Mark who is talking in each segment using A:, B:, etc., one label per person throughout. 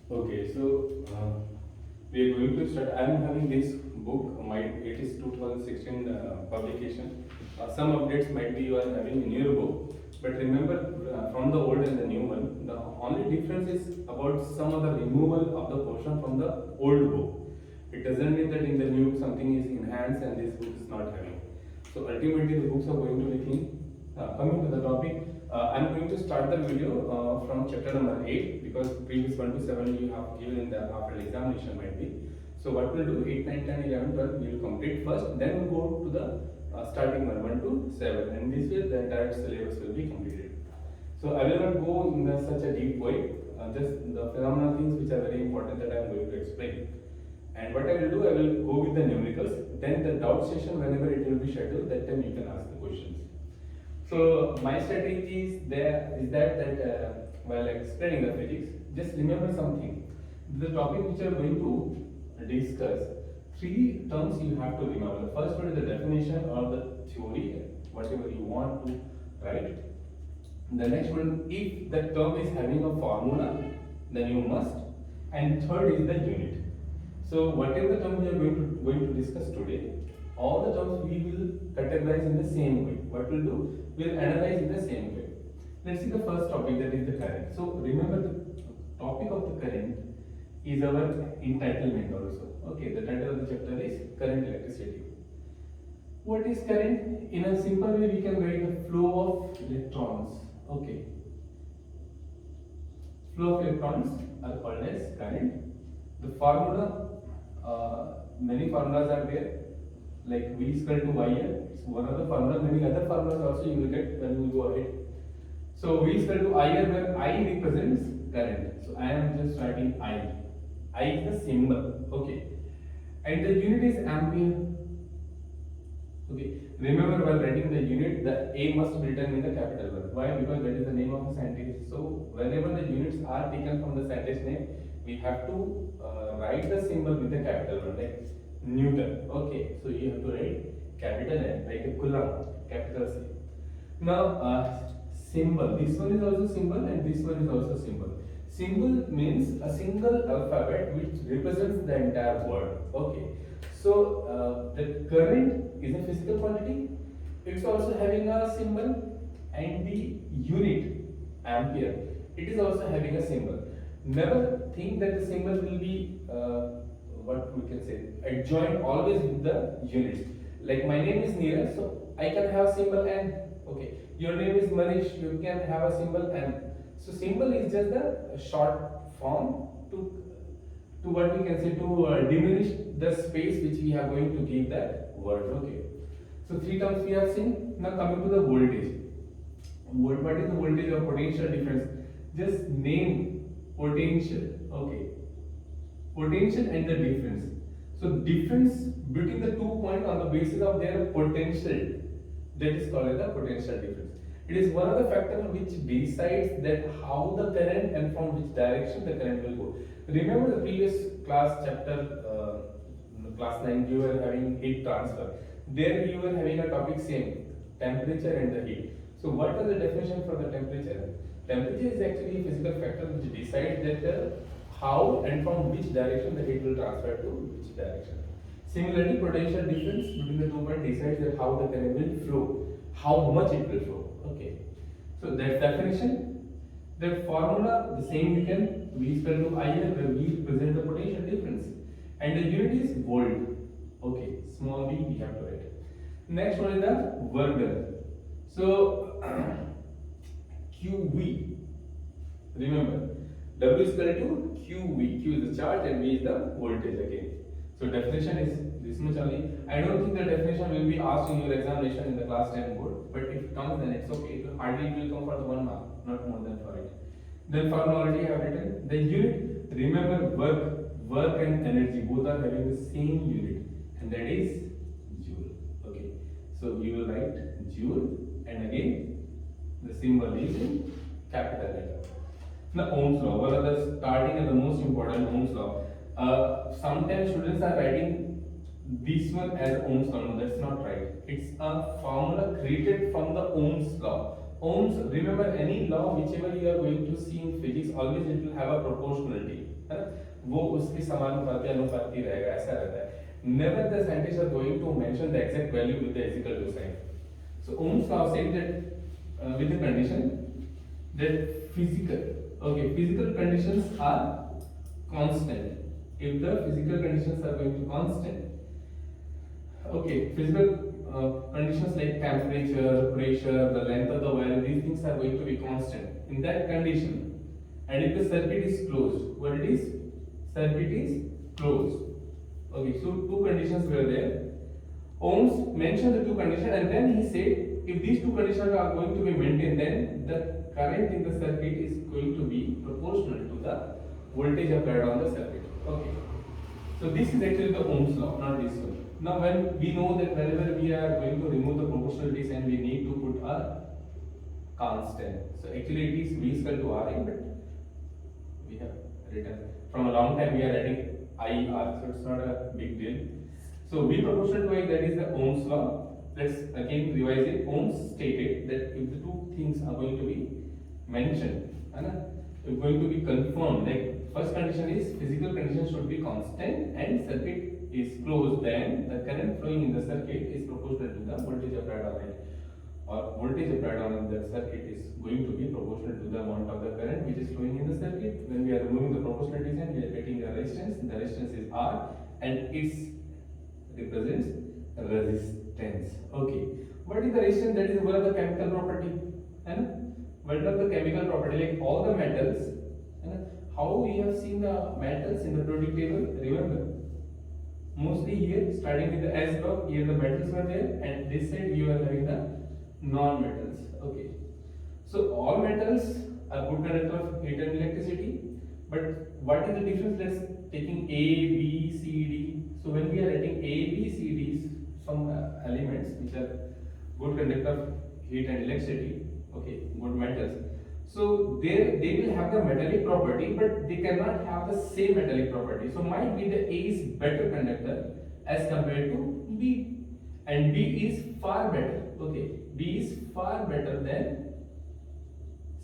A: Okay, so we are going to start. I am having this book. It is 2016 publication. Some updates might be you are having in your book, but remember from the old and the new one, the only difference is about some of the removal of the portion from the old book. It doesn't mean that in the new something is enhanced and this book is not having. So ultimately the books are going to be clean. Coming to the topic, I'm going to start the video from chapter number 8 because previous 1 to 7 you have given in the after examination might be. So what we'll do 8, 9, 10, 11, 12 we will complete first, then we'll go to the starting 1 to 7, and this way the entire syllabus will be completed. So I will not go in such a deep way, just the phenomenal things which are very important that I am going to explain. And what I will do, I will go with the numericals, then the doubt session whenever it will be scheduled, that time you can ask the questions. So my strategy is that while explaining the physics, just remember something. The topic which you are going to discuss, three terms you have to remember. The first one is the definition or the theory, whatever you want to write. The next one, if the term is having a formula, then you must. And third is the unit. So whatever the term we are going to discuss today, all the terms we will categorize in the same way. What we'll do, we'll analyze in the same way. Let's see the first topic, that is the current. So remember the topic of the current is our entitlement also. Okay, the title of the chapter is current electricity. What is current? In a simple way, we can write the flow of electrons. Okay, flow of electrons are called as current. The formula, many formulas are there, like V is equal to YL. It's one of the formulas. Many other formulas also you will get when you go ahead. So V is equal to IL, where I represents current. So I am just writing I. I is the symbol. Okay, and the unit is ampere. Okay, remember while writing the unit, the A must be written in the capital one. Why? Because that is the name of the scientist. So whenever the units are taken from the scientist name, we have to write the symbol with the capital one, like Newton. Okay, so you have to write capital N, like a Coulomb, capital C. Now, symbol. This one is also symbol, and this one is also symbol. Symbol means a single alphabet which represents the entire word. Okay. So the current is a physical quantity. It's also having a symbol, and the unit ampere, it is also having a symbol. Never think that the symbol will be what we can say adjoined always with the units. Like my name is Neeraj, so I can have symbol N. Okay, your name is Manish, you can have a symbol N. So symbol is just the short form to what we can say to diminish the space which we are going to give that word. Okay, so three terms we have seen. Now coming to the voltage. What is the voltage or potential difference? Just name potential. Okay, potential and the difference. So difference between the 2 points on the basis of their potential, that is called as the potential difference. It is one of the factors which decides that how the current and from which direction the current will go. Remember the previous class chapter, class 9, you were having heat transfer. There you were having a topic same, temperature and the heat. So what was the definition for the temperature? Temperature is actually a physical factor which decides that how and from which direction the heat will transfer to which direction. Similarly, potential difference between the 2 points decides that how the current will flow, how much it will flow. Okay, so that definition, that formula, the same you can, V is equal to IL, where V represents the potential difference, and the unit is volt. Okay, small v we have to write. Next one is the work done. So QV, remember W is equal to QV. Q is the charge and V is the voltage again. So definition is this much only. I don't think the definition will be asked in your examination in the class 10 board, but if it comes then it's okay. It will hardly come for the 1 mark, not more than for it. Then formula already I have written. The unit, remember work and energy both are having the same unit, and that is joule. Okay, so you will write joule, and again the symbol is in capital letter. Now Ohm's law, one of the starting and the most important Ohm's law. Sometimes students are writing this one as Ohm's law. No, that's not right. It's a formula created from the Ohm's law. Ohms, remember any law whichever you are going to see in physics, always it will have a proportionality, है ना, वो उसके समानुपाती अनुपाती रहेगा, ऐसा रहता है. Never the scientists are going to mention the exact value with the is equal to sign. So Ohm's law says that with the condition that physical conditions are constant. If the physical conditions are going to constant, physical conditions like temperature, pressure, the length of the wire, these things are going to be constant. In that condition, and if the circuit is closed, what it is? Circuit is closed. Okay, so two conditions were there. Ohms mentioned the two conditions, and then he said if these two conditions are going to be maintained, then the current in the circuit is going to be proportional to the voltage applied on the circuit. Okay, so this is actually the Ohm's law, not this one. Now, when we know that whenever we are going to remove the proportionalities and we need to put a constant, so actually it is V is equal to Ra, but we have written from a long time we are writing IR, so it's not a big deal. So V proportional to I, that is the Ohm's law. Let's again revise it. Ohm's stated that if the two things are going to be mentioned, if going to be confirmed, like first condition is physical condition should be constant and circuit is closed, then the current flowing in the circuit is proportional to the voltage applied on it, or voltage applied on the circuit is going to be proportional to the amount of the current which is flowing in the circuit. When we are removing the proportionalities and we are getting the resistance is R, and it represents resistance. Okay, what is the resistance? That is one of the chemical property, and one of the chemical property, like all the metals, and how we have seen the metals in the periodic table, remember, mostly here starting with the S block, here the metals were there, and this side you are having the non-metals. Okay, so all metals are good conductor of heat and electricity, but what is the difference? Let's taking A, B, C, D. So when we are writing A, B, C, D, some elements which are good conductor of heat and electricity, okay, good metals. So they will have the metallic property, but they cannot have the same metallic property. So might be the A is better conductor as compared to B, and B is far better. Okay, B is far better than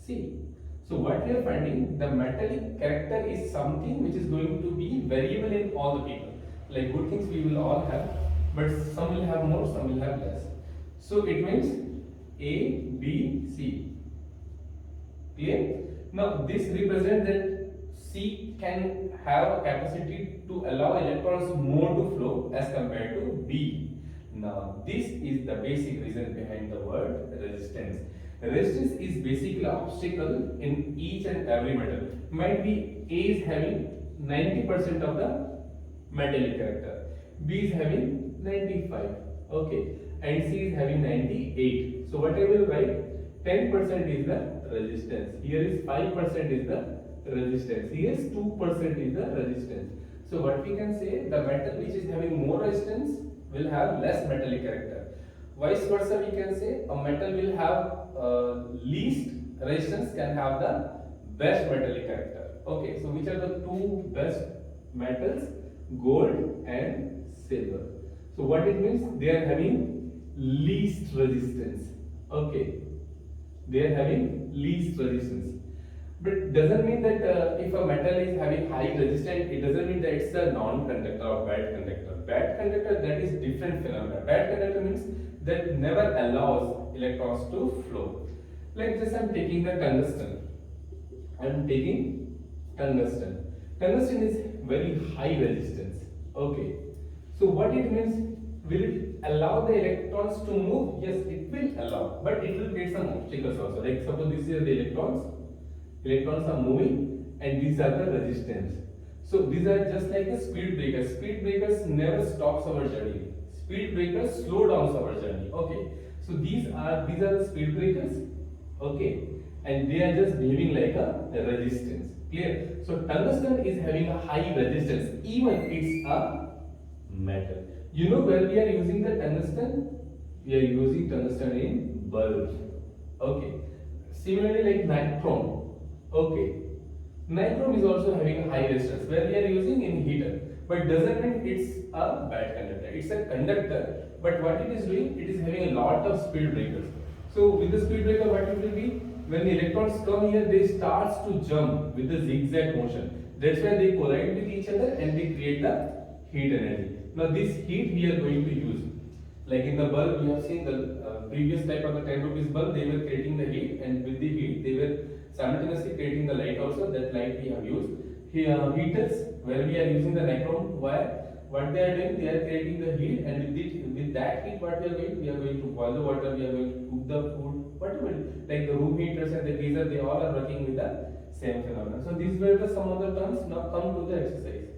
A: C. So what we are finding, the metallic character is something which is going to be variable in all the people. Like good things we will all have, but some will have more, some will have less. So it means A, B, C. Clear? Now this represents that C can have a capacity to allow electrons more to flow as compared to B. Now this is the basic reason behind the word resistance. Resistance is basically obstacle in each and every metal. Might be A is having 90% of the metallic character, B is having 95, okay, and C is having 98. So what I will write, 10% is the resistance, here is 5% is the resistance, here is 2% is the resistance. So what we can say, the metal which is having more resistance will have less metallic character. Vice versa, we can say a metal will have least resistance can have the best metallic character. Okay, so which are the two best metals? Gold and silver. So what it means? They are having least resistance. Okay, they are having least resistance. But doesn't mean that if a metal is having high resistance, it doesn't mean that it's a non-conductor or bad conductor. Bad conductor, that is different phenomena. Bad conductor means that never allows electrons to flow. Like this, I'm taking the tungsten. I'm taking tungsten. Tungsten is very high resistance. Okay. So what it means? Will it allow the electrons to move? Yes, it will allow, but it will create some obstacles also. Like suppose this is the electrons. Electrons are moving, and these are the resistance. So these are just like the speed breakers. Speed breakers never stops our journey. Speed breakers slow down our journey. Okay. So these are the speed breakers. Okay, and they are just behaving like a resistance. Clear? So tungsten is having a high resistance, even it's a metal. You know where we are using the tungsten? We are using tungsten in bulbs. Okay. Similarly, like nichrome. Okay. Nichrome is also having a high resistance, where we are using in heater. But doesn't mean it's a bad conductor. It's a conductor, but what it is doing, it is having a lot of speed breakers. So with the speed breaker, what it will be? When the electrons come here, they starts to jump with the zigzag motion. That's why they collide with each other and they create the heat energy. Now this heat we are going to use. Like in the bulb, we have seen the previous type of the 10 rupees bulb, they were creating the heat, and with the heat, they were simultaneously creating the light also. That light we have used. Here, heaters, where we are using the nichrome wire, what they are doing, they are creating the heat, and with that heat, what we are going to boil the water, we are going to cook the food, whatever. Like the room heaters and the geyser, they all are working with the same phenomenon. So these were the some of the terms. Now come to the exercise.